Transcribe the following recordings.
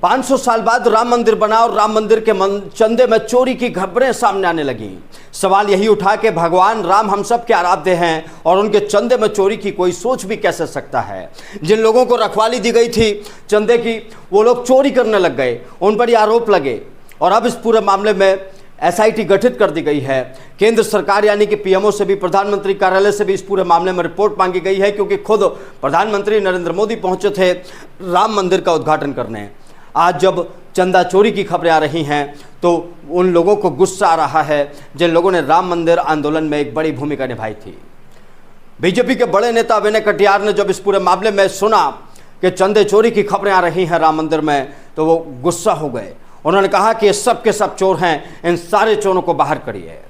500 साल बाद राम मंदिर बना और राम मंदिर के चंदे में चोरी की खबरें सामने आने लगी। सवाल यही उठा कि भगवान राम हम सब के आराध्य हैं और उनके चंदे में चोरी की कोई सोच भी कैसे सकता है। जिन लोगों को रखवाली दी गई थी चंदे की, वो लोग चोरी करने लग गए, उन पर ये आरोप लगे और अब इस पूरे मामले में एसआईटी गठित कर दी गई है। केंद्र सरकार यानी कि पीएमओ से भी, प्रधानमंत्री कार्यालय से भी इस पूरे मामले में रिपोर्ट मांगी गई है, क्योंकि खुद प्रधानमंत्री नरेंद्र मोदी पहुंचे थे राम मंदिर का उद्घाटन करने। आज जब चंदा चोरी की खबरें आ रही हैं तो उन लोगों को गुस्सा आ रहा है जिन लोगों ने राम मंदिर आंदोलन में एक बड़ी भूमिका निभाई थी। बीजेपी के बड़े नेता विनय कटियार ने जब इस पूरे मामले में सुना कि चंदे चोरी की खबरें आ रही हैं राम मंदिर में, तो वो गुस्सा हो गए। उन्होंने कहा कि ये सब के सब चोर हैं, इन सारे चोरों को बाहर करिए।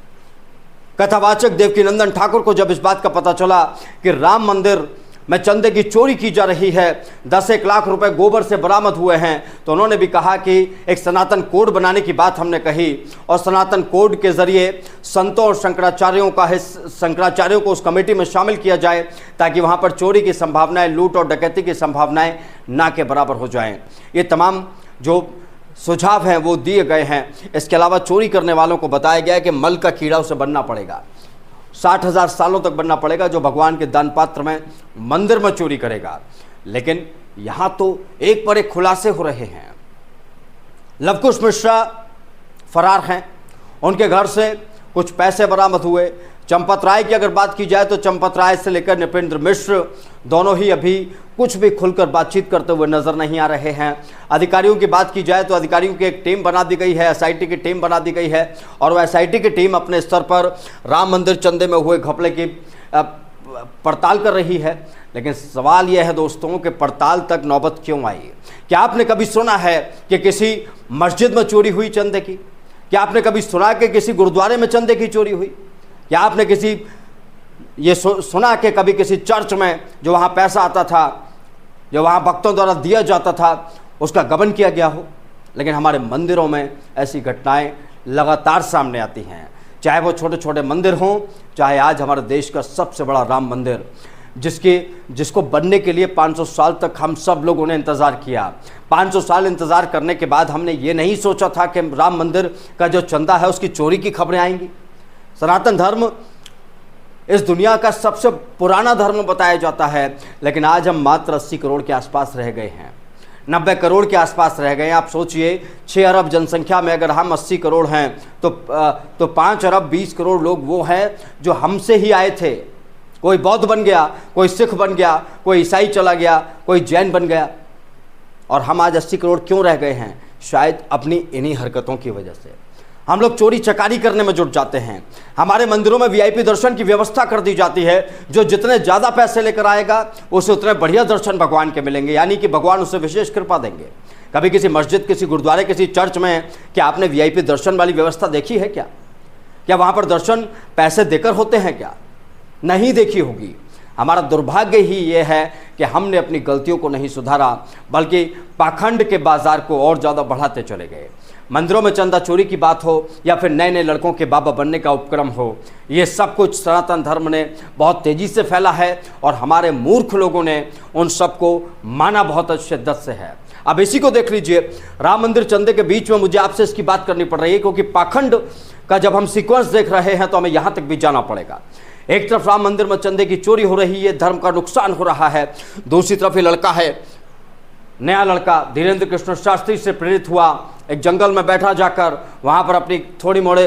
कथावाचक देवकीनंदन ठाकुर को जब इस बात का पता चला कि राम मंदिर में चंदे की चोरी की जा रही है, 10-1 लाख रुपए गोबर से बरामद हुए हैं, तो उन्होंने भी कहा कि एक सनातन कोड बनाने की बात हमने कही और सनातन कोड के जरिए संतों और शंकराचार्यों को उस कमेटी में शामिल किया जाए ताकि वहां पर चोरी की संभावनाएं, लूट और डकैती की संभावनाएं ना के बराबर हो जाएं। ये तमाम जो सुझाव हैं वो दिए गए हैं। इसके अलावा चोरी करने वालों को बताया गया है कि मल का कीड़ा उसे बनना पड़ेगा, 60,000 सालों तक बनना पड़ेगा, जो भगवान के दान पात्र में मंदिर में चोरी करेगा। लेकिन यहां तो एक पर एक खुलासे हो रहे हैं। लवकुश मिश्रा फरार हैं, उनके घर से कुछ पैसे बरामद हुए। चंपत राय की अगर बात की जाए तो चंपत राय से लेकर नृपेंद्र मिश्र दोनों ही अभी कुछ भी खुलकर बातचीत करते हुए नजर नहीं आ रहे हैं। अधिकारियों की बात की जाए तो अधिकारियों की एक टीम बना दी गई है, एसआईटी की टीम बना दी गई है और वह एसआईटी की टीम अपने स्तर पर राम मंदिर चंदे में हुए घपले की पड़ताल कर रही है। लेकिन सवाल यह है दोस्तों कि पड़ताल तक नौबत क्यों आई? क्या आपने कभी सुना है कि किसी मस्जिद में चोरी हुई चंदे की? क्या आपने कभी सुना कि किसी गुरुद्वारे में चंदे की चोरी हुई? क्या आपने ये सुना कि कभी किसी चर्च में जो वहाँ पैसा आता था, जो वहाँ भक्तों द्वारा दिया जाता था, उसका गबन किया गया हो? लेकिन हमारे मंदिरों में ऐसी घटनाएं लगातार सामने आती हैं, चाहे वो छोटे छोटे मंदिर हों, चाहे आज हमारे देश का सबसे बड़ा राम मंदिर जिसको बनने के लिए 500 साल तक हम सब लोगों ने इंतज़ार किया। 500 साल इंतज़ार करने के बाद हमने ये नहीं सोचा था कि राम मंदिर का जो चंदा है उसकी चोरी की खबरें आएंगी। सनातन धर्म इस दुनिया का सबसे पुराना धर्म बताया जाता है, लेकिन आज हम मात्र 80 करोड़ के आसपास रह गए हैं, 90 करोड़ के आसपास रह गए हैं। आप सोचिए 6 अरब जनसंख्या में अगर हम 80 करोड़ हैं तो 5 अरब 20 करोड़ लोग वो हैं जो हमसे ही आए थे। कोई बौद्ध बन गया, कोई सिख बन गया, कोई ईसाई चला गया, कोई जैन बन गया, और हम आज 80 करोड़ क्यों रह गए हैं? शायद अपनी इन्हीं हरकतों की वजह से। हम लोग चोरी चकारी करने में जुट जाते हैं। हमारे मंदिरों में वीआईपी दर्शन की व्यवस्था कर दी जाती है, जो जितने ज़्यादा पैसे लेकर आएगा उसे उतने बढ़िया दर्शन भगवान के मिलेंगे, यानी कि भगवान उसे विशेष कृपा देंगे। कभी किसी मस्जिद, किसी गुरुद्वारे, किसी चर्च में क्या आपने वीआईपी दर्शन वाली व्यवस्था देखी है? क्या वहाँ पर दर्शन पैसे देकर होते हैं? क्या नहीं देखी होगी। हमारा दुर्भाग्य ही ये है कि हमने अपनी गलतियों को नहीं सुधारा, बल्कि पाखंड के बाजार को और ज़्यादा बढ़ाते चले गए। मंदिरों में चंदा चोरी की बात हो या फिर नए नए लड़कों के बाबा बनने का उपक्रम हो, ये सब कुछ सनातन धर्म ने बहुत तेज़ी से फैला है और हमारे मूर्ख लोगों ने उन सबको माना बहुत शिद्दत से है। अब इसी को देख लीजिए, राम मंदिर चंदे के बीच में मुझे आपसे इसकी बात करनी पड़ रही है, क्योंकि पाखंड का जब हम सीक्वेंस देख रहे हैं तो हमें यहाँ तक भी जाना पड़ेगा। एक तरफ राम मंदिर में चंदे की चोरी हो रही है, धर्म का नुकसान हो रहा है, दूसरी तरफ ये लड़का है, नया लड़का धीरेन्द्र कृष्ण शास्त्री से प्रेरित हुआ, एक जंगल में बैठा जाकर वहाँ पर अपनी थोड़ी मोड़े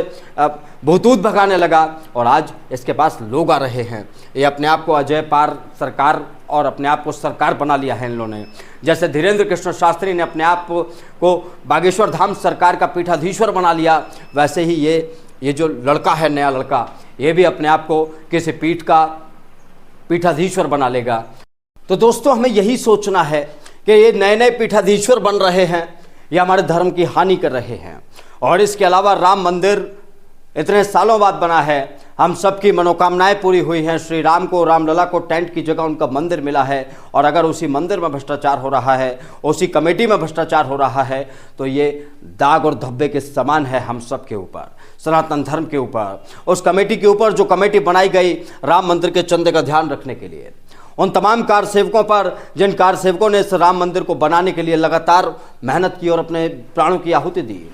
भूतूत भगाने लगा और आज इसके पास लोग आ रहे हैं। ये अपने आप को अजय पार सरकार और अपने आप को सरकार बना लिया है इन लोगों ने। जैसे धीरेन्द्र कृष्ण शास्त्री ने अपने आप को बागेश्वर धाम सरकार का पीठाधीश्वर बना लिया, वैसे ही ये जो लड़का है, नया लड़का, ये भी अपने आप को किसी पीठ का पीठाधीश्वर बना लेगा। तो दोस्तों, हमें यही सोचना है कि ये नए नए पीठाधीश्वर बन रहे हैं, ये हमारे धर्म की हानि कर रहे हैं। और इसके अलावा राम मंदिर इतने सालों बाद बना है, हम सबकी मनोकामनाएं पूरी हुई हैं। श्री राम को, रामलला को टेंट की जगह उनका मंदिर मिला है, और अगर उसी मंदिर में भ्रष्टाचार हो रहा है, उसी कमेटी में भ्रष्टाचार हो रहा है, तो ये दाग और धब्बे के समान है हम सब के ऊपर, सनातन धर्म के ऊपर, उस कमेटी के ऊपर जो कमेटी बनाई गई राम मंदिर के चंदे का ध्यान रखने के लिए। उन तमाम कार सेवकों पर जिन कार सेवकों ने इस राम मंदिर को बनाने के लिए लगातार मेहनत की और अपने प्राणों की आहुति दी,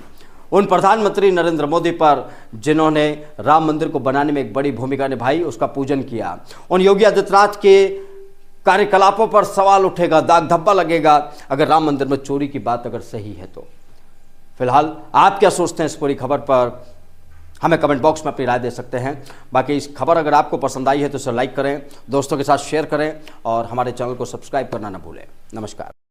उन प्रधानमंत्री नरेंद्र मोदी पर जिन्होंने राम मंदिर को बनाने में एक बड़ी भूमिका निभाई, उसका पूजन किया, उन योगी आदित्यनाथ के कार्यकलापों पर सवाल उठेगा, दाग धब्बा लगेगा अगर राम मंदिर में चोरी की बात अगर सही है तो। फिलहाल आप क्या सोचते हैं इस पूरी खबर पर, हमें कमेंट बॉक्स में अपनी राय दे सकते हैं। बाकी इस खबर अगर आपको पसंद आई है तो इसे लाइक करें, दोस्तों के साथ शेयर करें और हमारे चैनल को सब्सक्राइब करना ना भूलें। नमस्कार।